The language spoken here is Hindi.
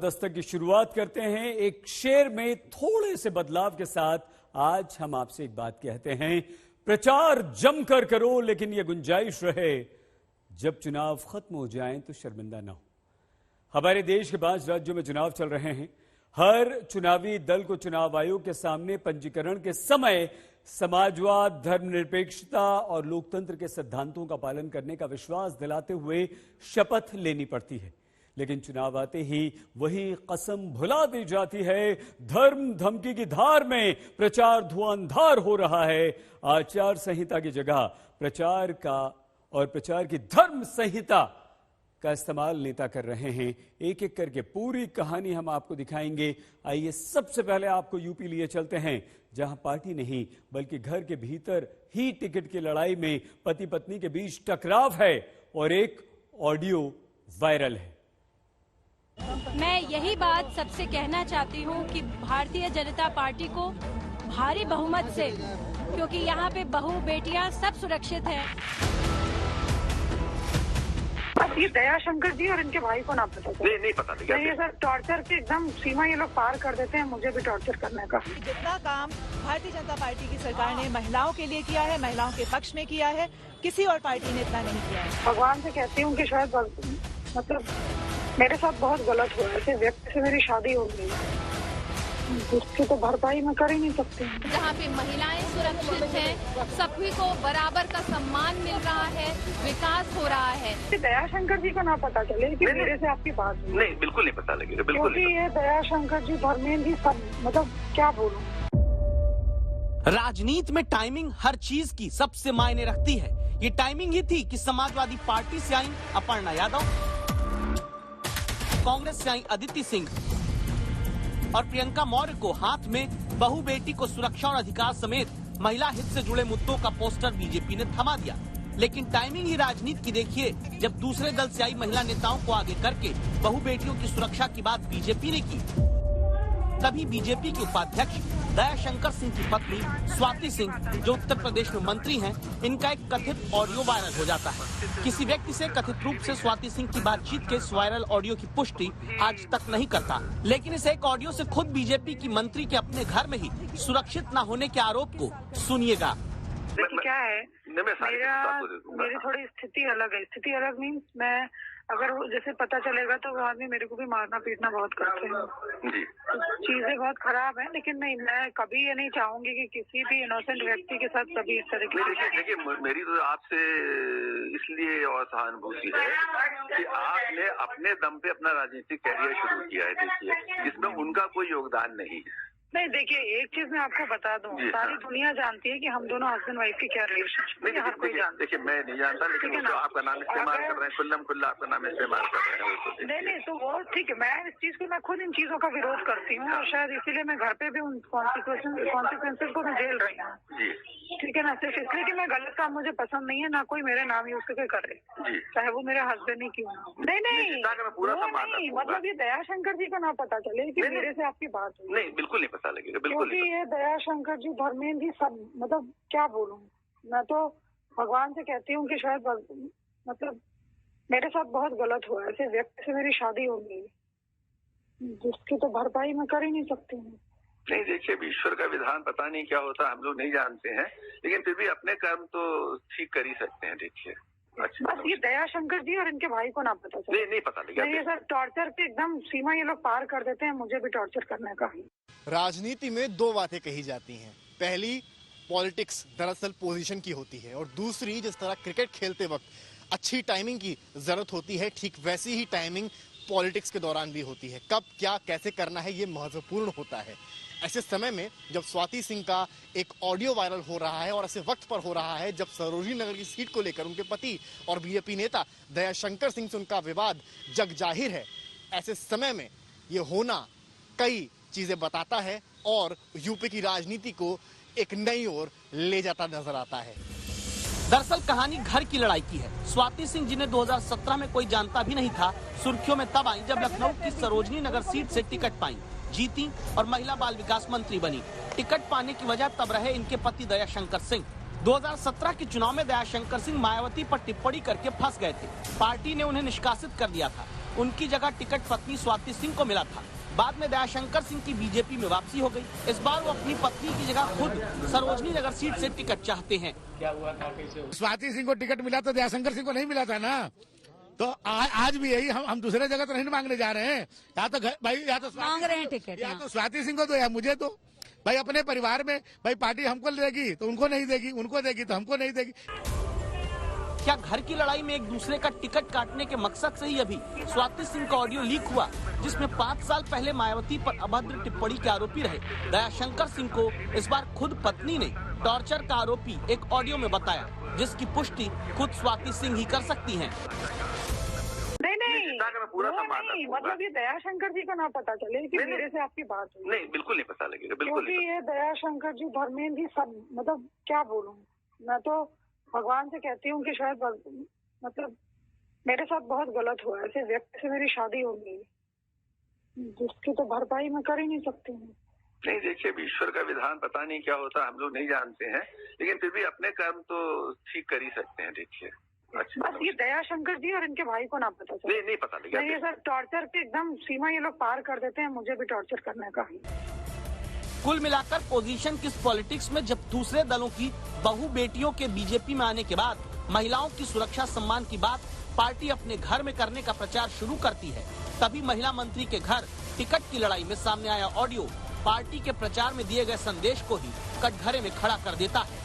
दस्तक की शुरुआत करते हैं एक शेर में थोड़े से बदलाव के साथ। आज हम आपसे एक बात कहते हैं, प्रचार जमकर करो, लेकिन यह गुंजाइश रहे जब चुनाव खत्म हो जाएं तो शर्मिंदा ना हो। हमारे देश के 5 राज्यों में चुनाव चल रहे हैं। हर चुनावी दल को चुनाव आयोग के सामने पंजीकरण के समय समाजवाद, धर्मनिरपेक्षता और लोकतंत्र के सिद्धांतों का पालन करने का विश्वास दिलाते हुए शपथ लेनी पड़ती है। लेकिन चुनाव आते ही वही कसम भुला दी जाती है। धर्म धमकी की धार में प्रचार धुआंधार हो रहा है। आचार संहिता की जगह प्रचार की धर्म संहिता का इस्तेमाल नेता कर रहे हैं। एक एक करके पूरी कहानी हम आपको दिखाएंगे। आइए सबसे पहले आपको यूपी लिए चलते हैं, जहां पार्टी नहीं बल्कि घर के भीतर ही टिकट की लड़ाई में पति पत्नी के बीच टकराव है और एक ऑडियो वायरल है। मैं यही बात सबसे कहना चाहती हूं कि भारतीय जनता पार्टी को भारी बहुमत से, क्योंकि यहाँ पे बहू बेटियां सब सुरक्षित हैं। ये दयाशंकर जी और इनके भाई को ना पता चले। नहीं पता लगा। नहीं सर, टॉर्चर की एकदम सीमा ये लोग पार कर देते हैं, मुझे भी टॉर्चर करने का। जितना काम भारतीय जनता पार्टी की सरकार ने महिलाओं के लिए किया है, महिलाओं के पक्ष में किया है, किसी और पार्टी ने इतना नहीं किया है। भगवान से कहती हूँ कि शायद मतलब मेरे साथ बहुत गलत हुआ है। ऐसे व्यक्ति से मेरी शादी हो गई, उसकी तो भरपाई मैं कर ही नहीं सकती। जहाँ पे महिलाएं सुरक्षित हैं, सभी को बराबर का सम्मान मिल रहा है, विकास हो रहा है। दयाशंकर जी को ना पता चले कि मेरे से आपकी बात नहीं, बिल्कुल नहीं पता लगेगा। बिल्कुल क्योंकि ये दयाशंकर जी, धर्मेंद्र जी सब, मतलब क्या बोलूं। राजनीति में टाइमिंग हर चीज की सबसे मायने रखती है। ये टाइमिंग ही थी कि समाजवादी पार्टी से आई अपर्णा यादव, कांग्रेस से आई अदिति सिंह और प्रियंका मौर्य को हाथ में बहू बेटी को सुरक्षा और अधिकार समेत महिला हित से जुड़े मुद्दों का पोस्टर बीजेपी ने थमा दिया। लेकिन टाइमिंग ही राजनीति की देखिए, जब दूसरे दल से आई महिला नेताओं को आगे करके बहू बेटियों की सुरक्षा की बात बीजेपी ने की, तभी बीजेपी के उपाध्यक्ष दयाशंकर सिंह की पत्नी स्वाति सिंह, जो उत्तर प्रदेश में मंत्री हैं, इनका एक कथित ऑडियो वायरल हो जाता है। किसी व्यक्ति से कथित रूप से स्वाति सिंह की बातचीत के इस वायरल ऑडियो की पुष्टि आज तक नहीं करता, लेकिन इस एक ऑडियो से खुद बीजेपी की मंत्री के अपने घर में ही सुरक्षित न होने के आरोप को सुनिएगा। क्या है, मेरी थोड़ी स्थिति अलग है। स्थिति अलग मीन्स मैं अगर जैसे पता चलेगा तो वो आदमी मेरे को भी मारना पीटना बहुत करते हैं। चीजें बहुत खराब है, लेकिन नहीं, मैं कभी ये नहीं चाहूंगी कि किसी भी इनोसेंट व्यक्ति के साथ कभी इस तरह की। देखिए, मेरी तो आपसे इसलिए और सहानुभूति है कि आपने अपने दम पे अपना राजनीतिक कैरियर शुरू किया है। देखिए, इसमें उनका कोई योगदान नहीं है। नहीं, देखिए एक चीज मैं आपको बता दूं, सारी दुनिया जानती है कि हम दोनों हस्बैंड वाइफ की क्या रिलेशनशिप है। हर कोई जानता है। देखिए, मैं नहीं जानता, लेकिन वो आपका नाम इस्तेमाल कर रहे हैं, खुल्लम खुल्ला आपका नाम इस्तेमाल कर रहे हैं। नहीं तो वो ठीक है। मैं इस चीज को, मैं खुद इन चीजों का विरोध करती हूँ और शायद इसीलिए मैं घर पे भी उन कॉन्सिक्वेंसेज को मैं झेल रही हूँ। ठीक है ना, सिर्फ इसलिए कि मैं गलत काम मुझे पसंद नहीं है, ना कोई मेरे नाम ही उसके करे, चाहे वो मेरे हस्बैंड ही क्यों। नहीं, मतलब ये दयाशंकर जी को ना पता चले कि मेरे से आपकी बात हुई। नहीं, बिल्कुल नहीं पता लगेगा। बिल्कुल ये दयाशंकर जी, धर्मेंद्र जी सब, मतलब क्या बोलूं। मैं तो भगवान से कहती हूँ कि शायद मतलब मेरे साथ बहुत गलत हुआ है। ऐसे व्यक्ति से मेरी शादी हो गई, जिसकी तो भरपाई मैं कर ही नहीं सकती हूँ। नहीं, देखिए, ईश्वर का विधान पता नहीं क्या होता, हम लोग नहीं जानते हैं, लेकिन फिर भी अपने कर्म तो ठीक कर ही सकते हैं। देखिए, बस ये दयाशंकर जी और इनके भाई को ना पता चले। नहीं पता लगा। नहीं सर, टॉर्चर की एकदम सीमा ये लोग पार कर देते हैं, मुझे भी टॉर्चर करने का। राजनीति में 2 बातें कही जाती हैं। पहली, पॉलिटिक्स दरअसल पोजीशन की होती है, और दूसरी, जिस तरह क्रिकेट खेलते वक्त अच्छी टाइमिंग की जरूरत होती है, ठीक वैसी ही टाइमिंग पॉलिटिक्स के दौरान भी होती है। कब क्या कैसे करना है, ये महत्वपूर्ण होता है। ऐसे समय में जब स्वाति सिंह का एक ऑडियो वायरल हो रहा है और ऐसे वक्त पर हो रहा है जब सरोजनी नगर की सीट को लेकर उनके पति और बीजेपी नेता दयाशंकर सिंह से उनका विवाद जग जाहिर है, ऐसे समय में ये होना कई चीजें बताता है और यूपी की राजनीति को एक नई ओर ले जाता नजर आता है। दरअसल कहानी घर की लड़ाई की है। स्वाति सिंह, जिन्हें 2017 में कोई जानता भी नहीं था, सुर्खियों में तब आई जब लखनऊ की सरोजनी नगर सीट से टिकट पाई, जीती और महिला बाल विकास मंत्री बनी। टिकट पाने की वजह तब रहे इनके पति दयाशंकर सिंह। 2017 के चुनाव में दयाशंकर सिंह मायावती पर टिप्पणी करके फंस गए थे। पार्टी ने उन्हें निष्कासित कर दिया था। उनकी जगह टिकट पत्नी स्वाति सिंह को मिला था। बाद में दयाशंकर सिंह की बीजेपी में वापसी हो गई। इस बार वो अपनी पत्नी की जगह खुद सरोजनी नगर सीट से टिकट चाहते हैं। स्वाति सिंह को टिकट मिला तो दयाशंकर सिंह को नहीं मिला था ना, तो आज भी यही हम दूसरे जगह तो नहीं मांगने जा रहे हैं। या तो भाई या तो मांग रहे हैं टिकट, या तो स्वाति सिंह को दो या मुझे दो। भाई अपने परिवार में भाई पार्टी हमको देगी तो उनको नहीं देगी, उनको देगी तो हमको नहीं देगी। क्या घर की लड़ाई में एक दूसरे का टिकट काटने के मकसद से ही अभी स्वाति सिंह का ऑडियो लीक हुआ, जिसमें 5 साल पहले मायावती पर अभद्र टिप्पणी के आरोपी रहे दयाशंकर सिंह को इस बार खुद पत्नी ने टॉर्चर का आरोपी एक ऑडियो में बताया, जिसकी पुष्टि खुद स्वाति सिंह ही कर सकती हैं। नहीं, मतलब ये दयाशंकर जी को ना पता चले कि मेरे से आपकी बात हुई। नहीं, बिल्कुल नहीं पता लगेगा, बिल्कुल क्योंकि ये दयाशंकर जी, धर्मेंद्र जी सब, मतलब क्या बोलूं, मैं तो भगवान से कहती हूँ कि शायद मतलब मेरे साथ बहुत गलत हुआ। ऐसे व्यक्ति से मेरी शादी हो गई जिसकी तो भरपाई मैं कर ही नहीं सकती हूँ। नहीं, देखिए ईश्वर का विधान पता नहीं क्या होता, हम लोग नहीं जानते हैं, लेकिन फिर भी अपने कर्म तो ठीक कर ही सकते हैं। देखिए बस ये दयाशंकर जी और इनके भाई को ना पता चले। नहीं पता लगा। ये सर टॉर्चर के एकदम सीमा ये लोग पार कर देते हैं, मुझे भी टॉर्चर करने का। कुल मिलाकर पोजीशन किस पॉलिटिक्स में, जब दूसरे दलों की बहू बेटियों के बीजेपी में आने के बाद महिलाओं की सुरक्षा सम्मान की बात पार्टी अपने घर में करने का प्रचार शुरू करती है, तभी महिला मंत्री के घर टिकट की लड़ाई में सामने आया ऑडियो पार्टी के प्रचार में दिए गए संदेश को ही कटघरे में खड़ा कर देता है।